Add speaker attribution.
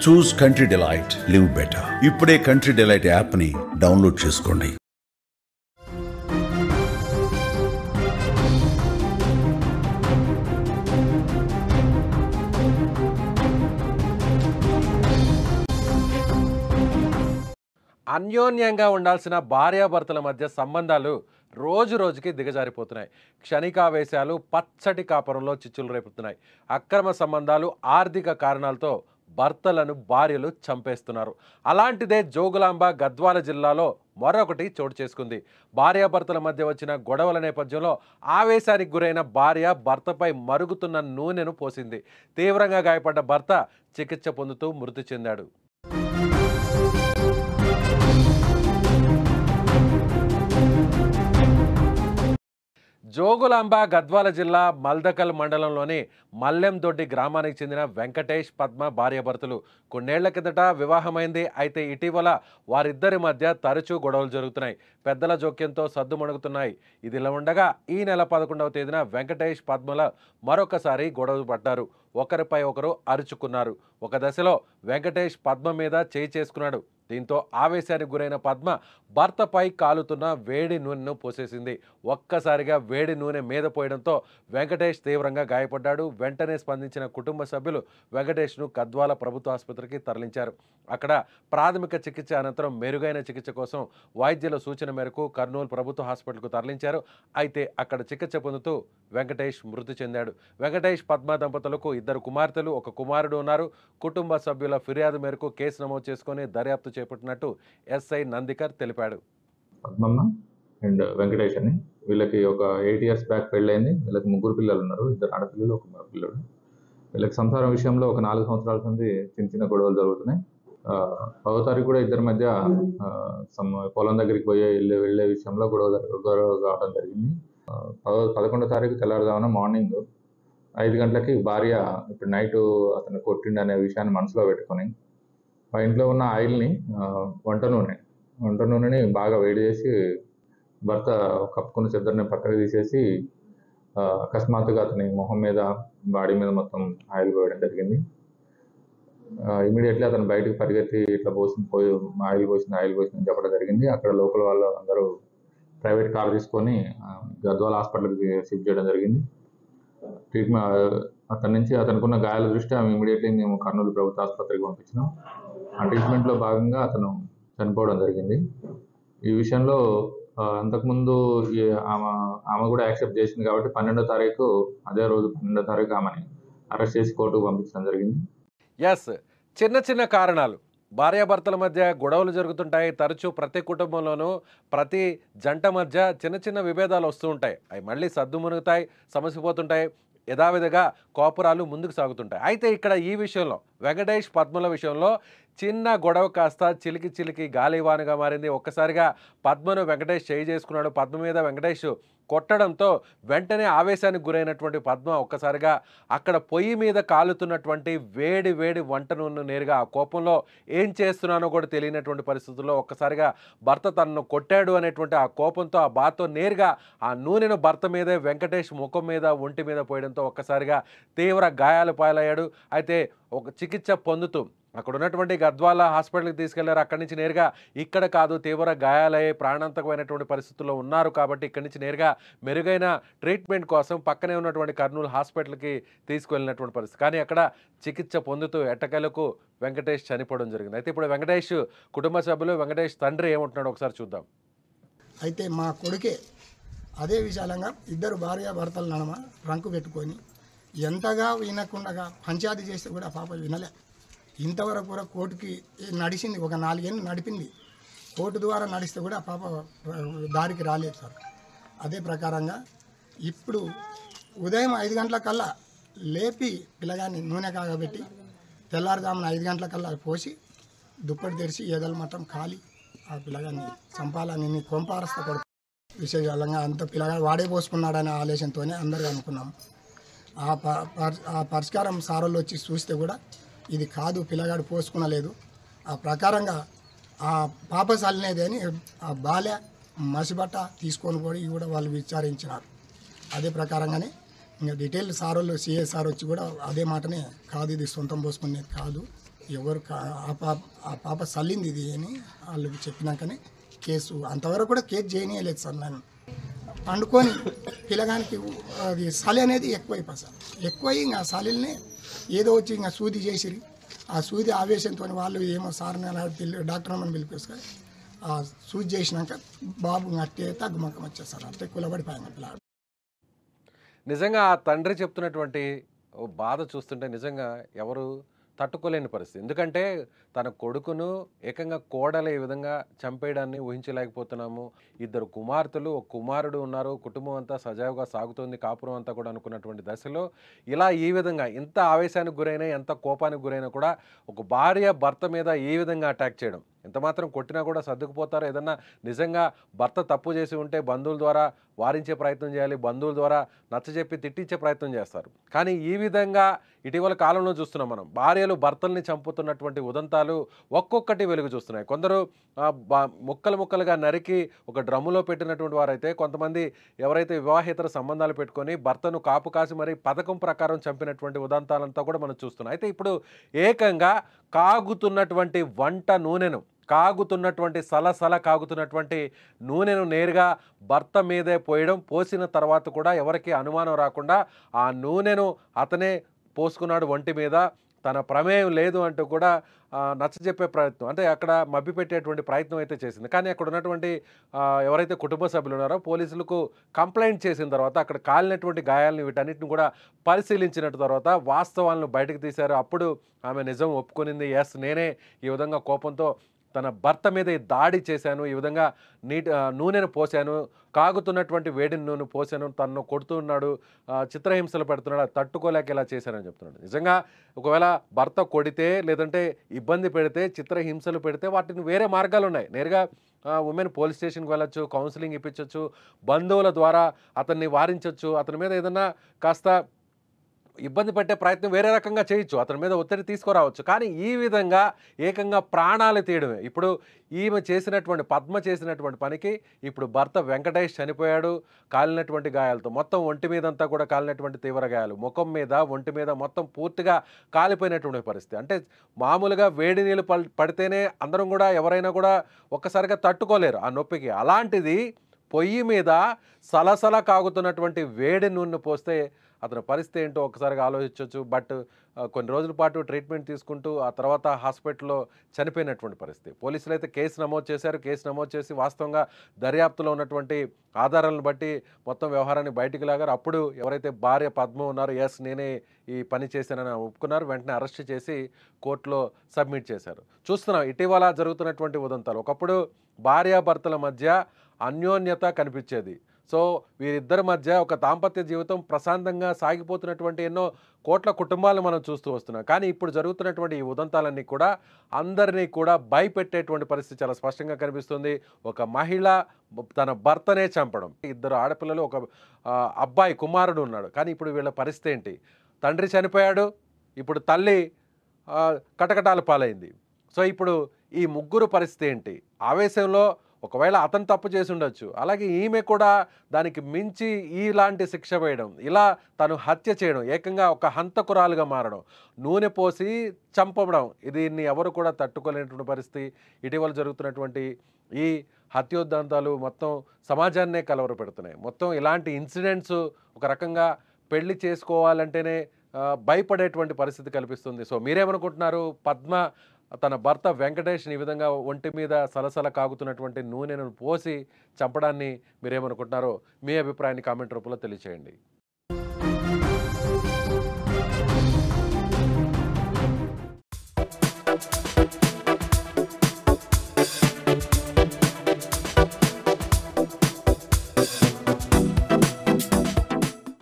Speaker 1: చూస్ country delight, live better. ఇప్పుడే country delight యాప్ని download చేసుకోండి.
Speaker 2: అన్యోన్యంగా ఉండాల్సిన భార్యాభర్తల మధ్య సంబంధాలు రోజు రోజుకి దిగజారిపోతున్నాయి. క్షణికావేశాలు పచ్చటి కాపురంలో చిచ్చులు రేపుతున్నాయి. అక్రమ సంబంధాలు, ఆర్థిక కారణాలతో భర్తలను భార్యలు చంపేస్తున్నారు. అలాంటిదే జోగులాంబ గద్వాల జిల్లాలో మరొకటి చోటు చేసుకుంది. భార్యాభర్తల మధ్య వచ్చిన గొడవల నేపథ్యంలో ఆవేశానికి గురైన భార్య భర్తపై మరుగుతున్న నూనెను పోసింది. తీవ్రంగా గాయపడ్డ భర్త చికిత్స పొందుతూ మృతి చెందాడు. జోగులాంబ గద్వాల జిల్లా మల్దకల్ మండలంలోని మల్లెందొడ్డి గ్రామానికి చెందిన వెంకటేష్, పద్మ భార్యాభర్తలు. కొన్నేళ్ల కిందట వివాహమైంది. అయితే ఇటీవల వారిద్దరి మధ్య తరచూ గొడవలు జరుగుతున్నాయి. పెద్దల జోక్యంతో సద్దుమణుగుతున్నాయి. ఇదిలా ఉండగా ఈ నెల 11వ తేదీన వెంకటేష్, పద్మల మరొకసారి గొడవ పడ్డారు. ఒకరిపై ఒకరు అరుచుకున్నారు. ఒక దశలో వెంకటేష్ పద్మ మీద చేయి చేసుకున్నాడు. దీంతో ఆవేశానికి గురైన పద్మ భర్తపై కాలుతున్న వేడి నూనెను పోసేసింది. ఒక్కసారిగా వేడి నూనె మీద పోయడంతో వెంకటేష్ తీవ్రంగా గాయపడ్డాడు. వెంటనే స్పందించిన కుటుంబ సభ్యులు వెంకటేష్ను గద్వాల ప్రభుత్వ ఆసుపత్రికి తరలించారు. అక్కడ ప్రాథమిక చికిత్స అనంతరం మెరుగైన చికిత్స కోసం వైద్యుల సూచన మేరకు కర్నూలు ప్రభుత్వ హాస్పిటల్కు తరలించారు. అయితే అక్కడ చికిత్స పొందుతూ వెంకటేష్ మృతి చెందాడు. వెంకటేష్, పద్మ దంపతులకు 2 కుమార్తెలు, 1 కుమారుడు ఉన్నారు. కుటుంబ సభ్యుల ఫిర్యాదు మేరకు కేసు నమోదు చేసుకుని దర్యాప్తు చేపట్టినట్టు ఎస్ఐ నందికర్ తెలిపాడు.
Speaker 3: పద్మమ్మ అండ్ వెంకటేష్ అని వీళ్ళకి ఒక 8 years బ్యాక్ పెళ్ళైంది. వీళ్ళకి 3 పిల్లలు ఉన్నారు. 2 ఆడపిల్లలు, 1 మగపిల్లడు. వీళ్ళకి సంసారం విషయంలో ఒక 4 సంవత్సరాల నుండి చిన్న గొడవలు జరుగుతున్నాయి. 10వ తారీఖు కూడా ఇద్దరి మధ్య పొలం దగ్గరికి వెళ్ళే విషయంలో గొడవ కావడం జరిగింది. 11వ తారీఖు తెల్లారుజామున మార్నింగ్ 5 గంటలకి భార్య ఇప్పుడు నైట్ అతను కొట్టిండు అనే విషయాన్ని మనసులో పెట్టుకొని ఆ ఇంట్లో ఉన్న ఆయిల్ని వంట నూనెని బాగా వేడి చేసి భర్త కప్పుకున్న చెద్దరిని పక్కకు తీసేసి అకస్మాత్తుగా అతని మొహం మీద, బాడీ మీద మొత్తం ఆయిల్ పోయడం జరిగింది. ఇమీడియట్లీ అతను బయటకు పరిగెత్తి ఇట్లా ఆయిల్ పోసిందని చెప్పడం జరిగింది. అక్కడ లోకల్ వాళ్ళు అందరూ ప్రైవేట్ కార్ తీసుకొని గద్వాల హాస్పిటల్కి షిఫ్ట్ చేయడం జరిగింది. ట్రీట్మెంట్ అతనుకున్న గాయాల దృష్ట్యా ఇమీడియట్లీ మేము కర్నూలు ప్రభుత్వ ఆసుపత్రికి పంపించినాం. ఆ ట్రీట్మెంట్లో భాగంగా అతను చనిపోవడం జరిగింది. ఈ విషయంలో అంతకుముందు ఆమె కూడా యాక్సెప్ట్ చేసింది కాబట్టి 12వ తారీఖు అదే రోజు 12వ తారీఖు ఆమెని అరెస్ట్ చేసి కోర్టుకు పంపించడం జరిగింది.
Speaker 2: చిన్న కారణాలు, భార్యాభర్తల మధ్య గొడవలు జరుగుతుంటాయి. తరచూ ప్రతి కుటుంబంలోనూ ప్రతి జంట మధ్య చిన్న విభేదాలు వస్తూ ఉంటాయి. అవి మళ్ళీ సద్దుమణుగుతాయి, సమసిపోతుంటాయి. యథావిధిగా కోపురాలు ముందుకు సాగుతుంటాయి. అయితే ఇక్కడ ఈ విషయంలో వెంకటేష్, పద్మల విషయంలో చిన్న గొడవ కాస్త చిలికి గాలివానగా మారింది. ఒక్కసారిగా పద్మను వెంకటేష్ చేయి చేసుకున్నాడు. పద్మ మీద వెంకటేష్ కొట్టడంతో వెంటనే ఆవేశానికి గురైనటువంటి పద్మ ఒక్కసారిగా అక్కడ పొయ్యి మీద కాలుతున్నటువంటి వేడి వంట నూనె నేరుగా ఆ కోపంలో ఏం చేస్తున్నానో కూడా తెలియనటువంటి పరిస్థితుల్లో ఒక్కసారిగా భర్త తనను కొట్టాడు అనేటువంటి ఆ కోపంతో, ఆ బాధతో నేరుగా ఆ నూనెను భర్త మీదే, వెంకటేష్ ముఖం మీద, ఒంటి మీద పోయడంతో ఒక్కసారిగా తీవ్ర గాయాలు పాలయ్యాడు. అయితే ఒక చికిత్స పొందుతూ అక్కడ ఉన్నటువంటి గద్వాల హాస్పిటల్కి తీసుకెళ్లారు. అక్కడి నుంచి నేరుగా ఇక్కడ కాదు, తీవ్ర గాయాలయ్యే ప్రాణాంతకమైనటువంటి పరిస్థితుల్లో ఉన్నారు కాబట్టి ఇక్కడి నుంచి నేరుగా మెరుగైన ట్రీట్మెంట్ కోసం పక్కనే ఉన్నటువంటి కర్నూలు హాస్పిటల్కి తీసుకువెళ్ళినటువంటి పరిస్థితి. కానీ అక్కడ చికిత్స పొందుతూ ఎట్టకేలకు వెంకటేష్ చనిపోవడం జరిగింది. అయితే ఇప్పుడు వెంకటేష్ కుటుంబ సభ్యులు, వెంకటేష్ తండ్రి ఏమంటున్నాడు ఒకసారి చూద్దాం.
Speaker 4: అయితే మా కొడుకే అదే విశాలంగా 2 భార్యాభర్తల నడమ రంకు పెట్టుకొని ఎంతగా వినకుండా పంచాయతీ చేస్తే కూడా పాప వినలే. ఇంతవరకు కూడా కోర్టుకి నడిచింది, ఒక 4 ఏళ్ళు నడిపింది. కోర్టు ద్వారా నడిస్తే కూడా పాప దారికి రాలేదు సార్. అదే ప్రకారంగా ఇప్పుడు ఉదయం 5 గంటలకల్లా లేపి పిల్లగాన్ని నూనె కాగబెట్టి తెల్లారుజామున 5 గంటలకల్లా పోసి దుప్పటి తెరిచి ఏదల మట్టం కాలి ఆ పిల్లగాన్ని చంపాలని కొంపారస్త కొడుకు విశేషాలంగా అంత పిల్లగాడు వాడే పోసుకున్నాడనే ఆలోచనతోనే అందరూ అనుకున్నాం. ఆ పరిష్కారం సారోళ్ళు వచ్చి చూస్తే కూడా ఇది కాదు, పిల్లగాడు పోసుకునలేదు. ఆ ప్రకారంగా ఆ పాప చల్లినది అని ఆ బాల్య మసిబట్ట తీసుకొని కూడా వాళ్ళు విచారించినారు. అదే ప్రకారంగానే ఇంకా డీటెయిల్ సారోళ్ళు సిఎస్ సార్ వచ్చి కూడా అదే మాటనే, కాదు ఇది సొంతం పోసుకునేది కాదు, ఆ పాప చల్లింది ఇది అని వాళ్ళకి చెప్పినాకనే కేసు అంతవరకు కూడా కేసు చేయనీయలేదు సార్. నన్ను పండుకొని పిల్లగానికి అది చలి అనేది ఎక్కువైపోయి సార్. ఎక్కువై ఇంకా చలిని ఏదో వచ్చి ఇంకా సూది చేసిరి. ఆ సూది ఆవేశంతో వాళ్ళు ఏమో సార్ని అలా డాక్టర్ అమ్మని పిలిపిస్తారు. ఆ సూది చేసినాక బాబు అట్టే తగ్గుమకం వచ్చేసారు. అట్టే కులబడిపోయాను పిల్ల.
Speaker 2: నిజంగా ఆ తండ్రి చెప్తున్నటువంటి బాధ చూస్తుంటే నిజంగా ఎవరు తట్టుకోలేని పరిస్థితి. ఎందుకంటే తన కొడుకును ఏకంగా కోడలు ఈ విధంగా చంపేయడాన్ని ఊహించలేకపోతున్నాము. ఇద్దరు కుమార్తెలు, ఒక కుమారుడు ఉన్నారు. కుటుంబం అంతా సజావుగా సాగుతోంది, కాపురం అంతా కూడా అనుకున్నటువంటి దశలో ఇలా ఈ విధంగా ఎంత ఆవేశానికి గురైనా, ఎంత కోపానికి గురైనా కూడా ఒక భార్య భర్త మీద ఈ విధంగా అటాక్ చేయడం, ఎంత మాత్రం కొట్టినా కూడా సర్దుకుపోతారు. ఏదన్నా నిజంగా భర్త తప్పు చేసి ఉంటే బంధువుల ద్వారా వారించే ప్రయత్నం చేయాలి, బంధువుల ద్వారా నచ్చజెప్పి తిట్టించే ప్రయత్నం చేస్తారు. కానీ ఈ విధంగా ఇటీవల కాలంలో చూస్తున్నాం మనం, భార్యలు భర్తల్ని చంపుతున్నటువంటి ఉదంతాలు ఒక్కొక్కటి వెలుగు చూస్తున్నాయి. కొందరు ముక్కలు ముక్కలుగా నరికి ఒక డ్రమ్ములో పెట్టినటువంటి వారైతే, కొంతమంది ఎవరైతే వివాహేతర సంబంధాలు పెట్టుకొని భర్తను కాపు కాసి మరీ పథకం ప్రకారం చంపినటువంటి ఉదంతాలంతా కూడా మనం చూస్తున్నాం. అయితే ఇప్పుడు ఏకంగా కాగుతున్నటువంటి వంట నూనెను, కాగుతున్నటువంటి సలసల కాగుతున్నటువంటి నూనెను నేరుగా భర్త మీదే పోయడం, పోసిన తర్వాత కూడా ఎవరికి అనుమానం రాకుండా ఆ నూనెను అతనే పోసుకున్నాడు ఒంటి మీద, తన ప్రమేయం లేదు అంటూ కూడా నచ్చజెప్పే ప్రయత్నం, అంటే అక్కడ మభ్యపెట్టేటువంటి ప్రయత్నం అయితే చేసింది. కానీ అక్కడ ఉన్నటువంటి ఎవరైతే కుటుంబ సభ్యులు ఉన్నారో పోలీసులకు కంప్లైంట్ చేసిన తర్వాత అక్కడ కాలినటువంటి గాయాలను వీటన్నిటిని కూడా పరిశీలించిన తర్వాత వాస్తవాలను బయటకు తీశారు. అప్పుడు ఆమె నిజం ఒప్పుకునింది. ఎస్, నేనే ఈ విధంగా కోపంతో తన భర్త మీద దాడి చేశాను, ఈ విధంగా నూనెను పోసాను, కాగుతున్నటువంటి వేడి నూనె పోసాను, తనను కొడుతున్నాడు, చిత్రహింసలు పెడుతున్నాడు, అది తట్టుకోలేక ఇలా చేశానని చెప్తున్నాడు. నిజంగా ఒకవేళ భర్త కొడితే లేదంటే ఇబ్బంది పెడితే, చిత్రహింసలు పెడితే వాటిని వేరే మార్గాలు ఉన్నాయి. నేరుగా ఉమెన్ పోలీస్ స్టేషన్కి వెళ్ళొచ్చు, కౌన్సిలింగ్ ఇప్పించవచ్చు, బంధువుల ద్వారా అతన్ని వారించవచ్చు, అతని మీద ఏదన్నా కాస్త ఇబ్బంది పెట్టే ప్రయత్నం వేరే రకంగా చేయొచ్చు, అతని మీద ఒత్తిడి తీసుకురావచ్చు. కానీ ఈ విధంగా ఏకంగా ప్రాణాలు తీయడమే. ఇప్పుడు ఈమె చేసినటువంటి, పద్మ చేసినటువంటి పనికి ఇప్పుడు భర్త వెంకటేష్ చనిపోయాడు కాలినటువంటి గాయాలతో. మొత్తం ఒంటి మీదంతా కూడా కాలినటువంటి తీవ్ర గాయాలు, ముఖం మీద, ఒంటి మీద మొత్తం పూర్తిగా కాలిపోయినటువంటి పరిస్థితి. అంటే మామూలుగా వేడి నీళ్ళు పడితేనే అందరం కూడా ఎవరైనా కూడా ఒక్కసారిగా తట్టుకోలేరు ఆ నొప్పికి. అలాంటిది పొయ్యి మీద సలసల కాగుతున్నటువంటి వేడి నూనె పోస్తే అతని పరిస్థితి ఏంటో ఒకసారిగా ఆలోచించవచ్చు. బట్ కొన్ని రోజుల పాటు ట్రీట్మెంట్ తీసుకుంటూ ఆ తర్వాత హాస్పిటల్లో చనిపోయినటువంటి పరిస్థితి. పోలీసులు అయితే కేసు నమోదు చేశారు. కేసు నమోదు చేసి వాస్తవంగా దర్యాప్తులో ఉన్నటువంటి ఆధారాలను బట్టి మొత్తం వ్యవహారాన్ని బయటికి లాగారు. అప్పుడు ఎవరైతే భార్య పద్మ ఉన్నారో, ఎస్ నేనే ఈ పని చేశానని ఒప్పుకున్నారు. వెంటనే అరెస్ట్ చేసి కోర్టులో సబ్మిట్ చేశారు. చూస్తున్నాం ఇటీవల జరుగుతున్నటువంటి ఉదంతాలు. ఒకప్పుడు భార్యాభర్తల మధ్య అన్యోన్యత కనిపించేది. సో వీరిద్దరి మధ్య ఒక దాంపత్య జీవితం ప్రశాంతంగా సాగిపోతున్నటువంటి ఎన్నో కోట్ల కుటుంబాలను మనం చూస్తూ వస్తున్నాం. కానీ ఇప్పుడు జరుగుతున్నటువంటి ఈ ఉదంతాలన్నీ కూడా అందరినీ కూడా భయపెట్టేటువంటి పరిస్థితి చాలా స్పష్టంగా కనిపిస్తుంది. ఒక మహిళ తన భర్తనే చంపడం, ఇద్దరు ఆడపిల్లలు, ఒక అబ్బాయి కుమారుడు ఉన్నాడు. కానీ ఇప్పుడు వీళ్ళ పరిస్థితి ఏంటి? తండ్రి చనిపోయాడు, ఇప్పుడు తల్లి కటకటాల పాలైంది. సో ఇప్పుడు ఈ ముగ్గురు పరిస్థితి ఏంటి? ఆవేశంలో ఒకవేళ అతను తప్పు చేసి ఉండొచ్చు, అలాగే ఈమె కూడా దానికి మించి ఇలాంటి శిక్ష వేయడం, ఇలా తను హత్య చేయడం, ఏకంగా ఒక హంతకురాలుగా మారడం, నూనె పోసి చంపడం, దీన్ని ఎవరు కూడా తట్టుకోలేనటువంటి పరిస్థితి. ఇటీవల జరుగుతున్నటువంటి ఈ హత్యోదంతాలు మొత్తం సమాజాన్నే కలవరపెడుతున్నాయి. మొత్తం ఇలాంటి ఇన్సిడెంట్స్ ఒక రకంగా పెళ్లి చేసుకోవాలంటేనే భయపడేటువంటి పరిస్థితి కల్పిస్తుంది. సో మీరేమనుకుంటున్నారు? పద్మ తన భర్త వెంకటేష్ని ఈ విధంగా ఒంటి మీద సలసల కాగుతున్నటువంటి నూనెను పోసి చంపడాన్ని మీరేమనుకుంటున్నారో మీ అభిప్రాయాన్ని కామెంట్ రూపంలో తెలియచేయండి.